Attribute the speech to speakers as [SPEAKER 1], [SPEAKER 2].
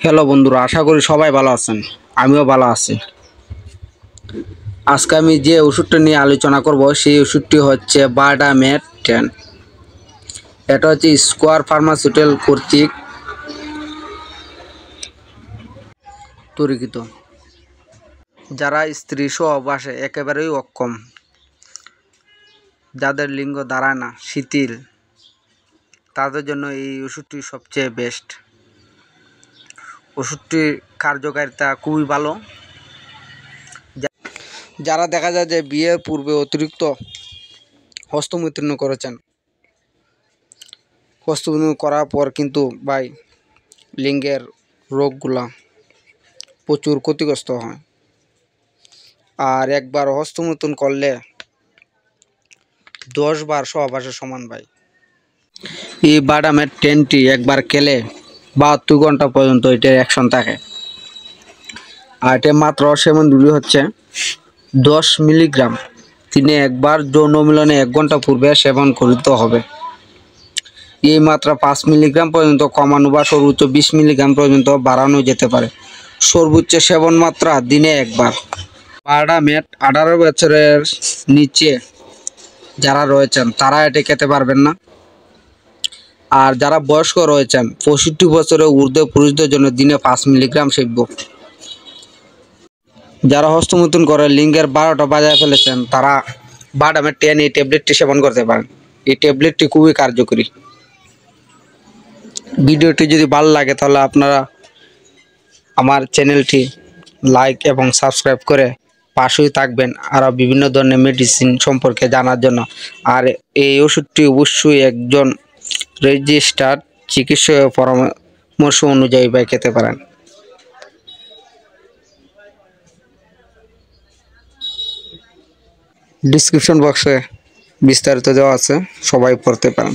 [SPEAKER 1] Hello বন্ধুরা, আশা করি সবাই ভালো আছেন। আমিও ভালো আছি। আজকে আমি যে ওষুধটা নিয়ে আলোচনা করব সেই ওষুধটি হচ্ছে বার্ডামেট 10। এটা হচ্ছে স্কোয়ার ফার্মাসিউটিক্যাল কর্তৃক তৈরিকৃত। যারা স্ত্রী সহবাসে একেবারেই অক্ষম, যাদের লিঙ্গ দাঁড়ায় না, শিথিল, তাদের জন্য এই ওষুধটি সবচেয়ে বেস্ট। ওষুধটির কার্যকারিতা খুবই ভালো। যারা দেখা যায় যে বিয়ের পূর্বে অতিরিক্ত হস্তমৈথুন করেছেন, হস্তমৈথুন করার পর কিন্তু লিঙ্গের রোগগুলা প্রচুর ক্ষতিগ্রস্ত হয়। আর একবার হস্তমৈথুন করলে 10 বার সহবাসের সমান এই বার্ডামেট 10টি একবার খেলে 72 ঘন্টা পর্যন্ত এটার অ্যাকশন থাকে। আর এটা মাত্র সেবন দূরি হচ্ছে 10 মিলিগ্রাম। দিনে একবার যৌন মিলনে 1 ঘন্টা পূর্বে সেবন করিতে হবে। এই মাত্রা 5 মিলিগ্রাম পর্যন্ত কমানো বা সর্বোচ্চ 20 মিলিগ্রাম পর্যন্ত বাড়ানো যেতে পারে। সর্বোচ্চ সেবন মাত্রা দিনে একবার। বার্ডামেট 18 বছরের নিচে যারা রয়েছেন তারা এটি খেতে পারবেন না। আর যারা বয়স্ক রয়েছেন 65 বছরের ঊর্ধ্বে পুরুষদের জন্য দিনে 5 মিলিগ্রাম সেব্য। যারা হস্তমৈথুন করে লিঙ্গের 12টা বাজায় ফেলেছেন তারা বার্ডামেট 10 এই ট্যাবলেটটি সেবন করতে পারেন। এই ট্যাবলেটটি খুবই কার্যকরী। ভিডিওটি যদি ভালো লাগে তাহলে আপনারা আমার চ্যানেলটি লাইক এবং সাবস্ক্রাইব করে পাশেই থাকবেন আরও বিভিন্ন ধরনের মেডিসিন সম্পর্কে জানার জন্য। আর এই ওষুধটি অবশ্যই একজন রেজিস্টার্ড চিকিৎসকের পরামর্শ অনুযায়ী খেতে পারেন। ডিসক্রিপশন বক্সে বিস্তারিত দেওয়া আছে, সবাই পড়তে পারেন।